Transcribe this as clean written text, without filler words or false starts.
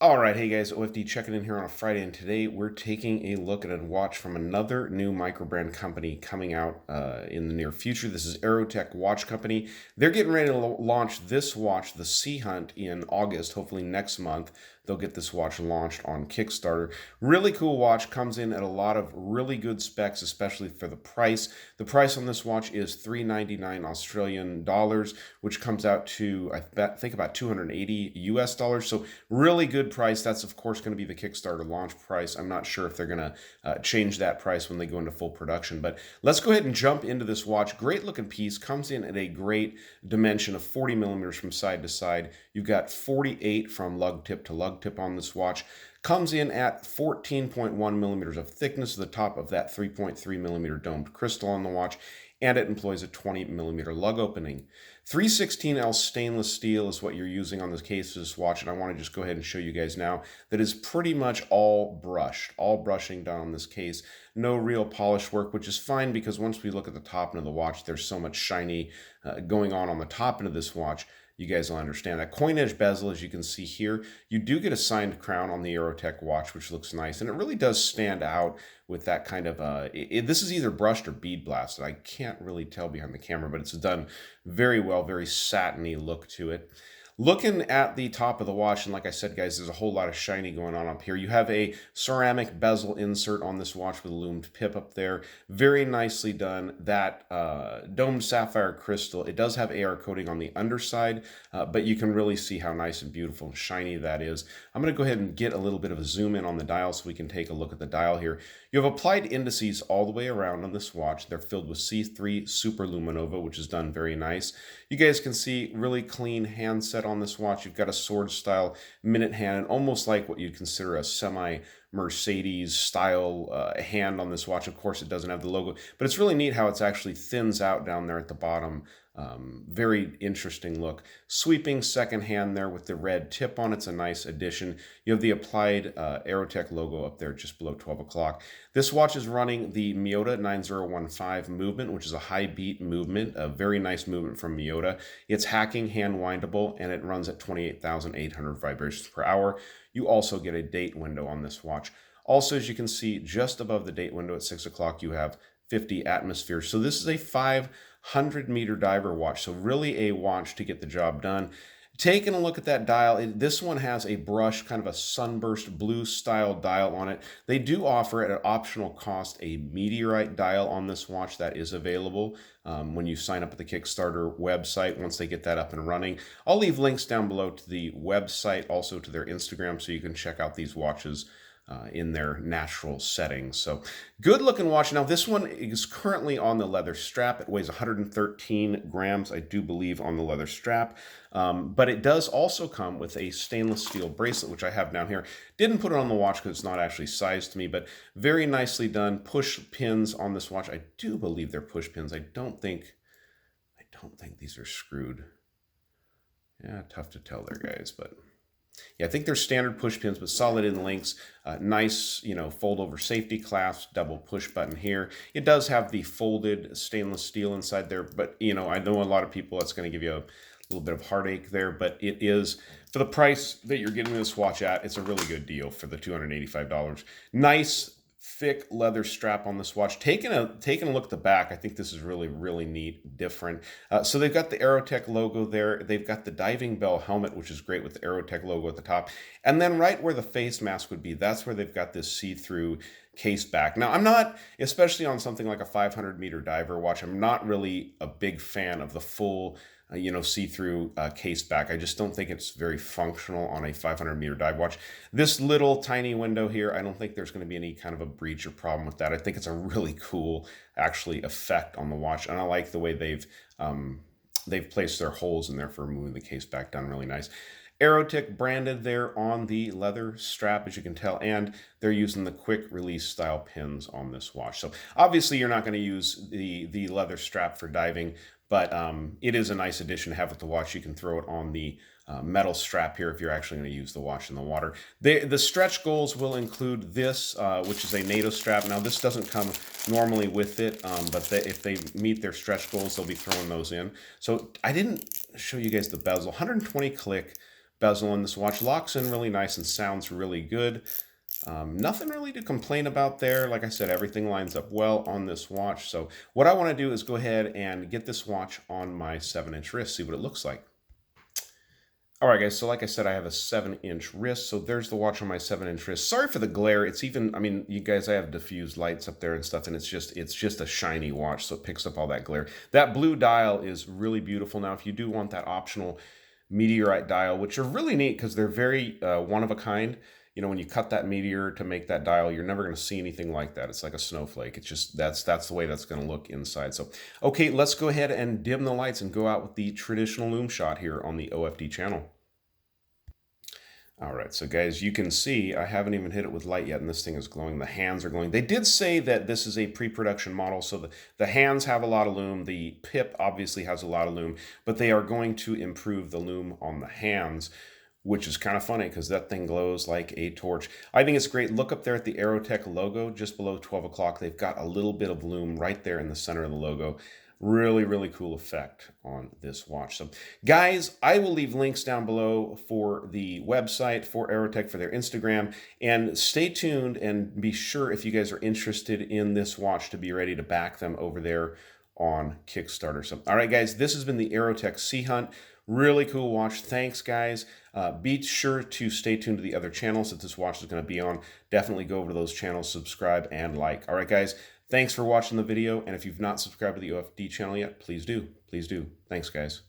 All right, hey guys, OFD checking in here on a Friday, and today we're taking a look at a watch from another new microbrand company coming out in the near future. This is Aerotech Watch Company. They're getting ready to launch this watch, the Sea Hunt, in August, hopefully next month. They'll get this watch launched on Kickstarter. Really cool watch, comes in at a lot of really good specs, especially for the price. The price on this watch is $399 Australian dollars, which comes out to, I think, about 280 US dollars. So really good price. That's, of course, going to be the Kickstarter launch price. I'm not sure if they're going to change that price when they go into full production. But let's go ahead and jump into this watch. Great looking piece. Comes in at a great dimension of 40 millimeters from side to side. You've got 48 from lug tip to lug tip on this watch. Comes in at 14.1 millimeters of thickness, the top of that 3.3 millimeter domed crystal on the watch, and it employs a 20 millimeter lug opening. 316L stainless steel is what you're using on the case of this watch, and I want to just go ahead and show you guys now that is pretty much all brushed, all brushing done on this case. No real polish work, which is fine because once we look at the top end of the watch, there's so much shiny going on the top end of this watch. You guys will understand that. Coin edge bezel, as you can see here, you do get a signed crown on the Aerotech watch, which looks nice, and it really does stand out with that kind of, this is either brushed or bead blasted. I can't really tell behind the camera, but it's done very well, very satiny look to it. Looking at the top of the watch, and like I said, guys, there's a whole lot of shiny going on up here. You have a ceramic bezel insert on this watch with a lumed pip up there. Very nicely done. That domed sapphire crystal, it does have AR coating on the underside, but you can really see how nice and beautiful and shiny that is. I'm going to go ahead and get a little bit of a zoom in on the dial so we can take a look at the dial here. You have applied indices all the way around on this watch. They're filled with C3 Super Luminova, which is done very nice. You guys can see really clean handset on this watch. You've got a sword style minute hand, almost like what you'd consider a semi Mercedes style hand on this watch. Of course, it doesn't have the logo, but it's really neat how it's actually thins out down there at the bottom. Very interesting look. Sweeping second hand there with the red tip on it's a nice addition. You have the applied Aerotech logo up there just below 12 o'clock. This watch is running the Miyota 9015 movement, which is a high beat movement, a very nice movement from Miyota. It's hacking, hand windable, and it runs at 28,800 vibrations per hour. You also get a date window on this watch. Also, as you can see, just above the date window at 6 o'clock, you have 50 atmospheres. So this is a 500-meter diver watch, so really a watch to get the job done. Taking a look at that dial, this one has a brushed, kind of a sunburst blue style dial on it. They do offer at an optional cost a meteorite dial on this watch that is available when you sign up at the Kickstarter website once they get that up and running. I'll leave links down below to the website, also to their Instagram, so you can check out these watches in their natural settings. So good looking watch. Now this one is currently on the leather strap. It weighs 113 grams, I do believe, on the leather strap. But it does also come with a stainless steel bracelet, which I have down here. Didn't put it on the watch because it's not actually sized to me, but very nicely done. Push pins on this watch. I do believe they're push pins. I don't think these are screwed. Yeah, tough to tell there, guys, but yeah, I think they're standard push pins, but solid in links. Nice, fold over safety clasp, double push button here. It does have the folded stainless steel inside there, but I know a lot of people that's going to give you a little bit of heartache there, but it is, for the price that you're getting this watch at, it's a really good deal for the $285. Nice thick leather strap on this watch. Taking a look at the back, I think this is really, really neat, different. So they've got the Aerotech logo there. They've got the diving bell helmet, which is great with the Aerotech logo at the top. And then right where the face mask would be, that's where they've got this see-through case back. Now, I'm not, especially on something like a 500-meter diver watch, I'm not really a big fan of the full see-through case back. I just don't think it's very functional on a 500-meter dive watch. This little tiny window here, I don't think there's going to be any kind of a breach or problem with that. I think it's a really cool, actually, effect on the watch, and I like the way they've placed their holes in there for moving the case back down really nice. Aerotech branded there on the leather strap, as you can tell, and they're using the quick release style pins on this watch. So obviously you're not going to use the leather strap for diving, but it is a nice addition to have with the watch. You can throw it on the metal strap here if you're actually going to use the watch in the water. The stretch goals will include this, which is a NATO strap. Now this doesn't come normally with it, but if they meet their stretch goals, they'll be throwing those in. So I didn't show you guys the bezel. 120 click bezel on this watch. Locks in really nice and sounds really good. Nothing really to complain about there. Like I said, everything lines up well on this watch. So what I want to do is go ahead and get this watch on my 7-inch wrist, see what it looks like. All right, guys, so like I said, I have a 7-inch wrist, so there's the watch on my 7-inch wrist. Sorry for the glare. It's even, I mean, you guys, I have diffused lights up there and stuff, and it's just a shiny watch, so it picks up all that glare. That blue dial is really beautiful. Now, if you do want that optional meteorite dial, which are really neat because they're very one of a kind. You know, when you cut that meteor to make that dial, you're never going to see anything like that. It's like a snowflake. It's just, that's the way that's going to look inside. So, okay, let's go ahead and dim the lights and go out with the traditional Lume shot here on the OFD channel. All right, so guys, you can see I haven't even hit it with light yet, and this thing is glowing. The hands are glowing. They did say that this is a pre-production model, so the hands have a lot of lume. The pip obviously has a lot of lume, but they are going to improve the lume on the hands, which is kind of funny because that thing glows like a torch. I think it's great. Look up there at the Aerotech logo, just below 12 o'clock. They've got a little bit of lume right there in the center of the logo. Really, really cool effect on this watch. So, guys, I will leave links down below for the website, for Aerotech, for their Instagram. And stay tuned and be sure, if you guys are interested in this watch, to be ready to back them over there on Kickstarter. So, all right, guys, this has been the Aerotech Sea Hunt. Really cool watch. Thanks, guys. Be sure to stay tuned to the other channels that this watch is going to be on. Definitely go over to those channels, subscribe, and like. All right, guys. Thanks for watching the video, and if you've not subscribed to the OFD channel yet, please do. Please do. Thanks, guys.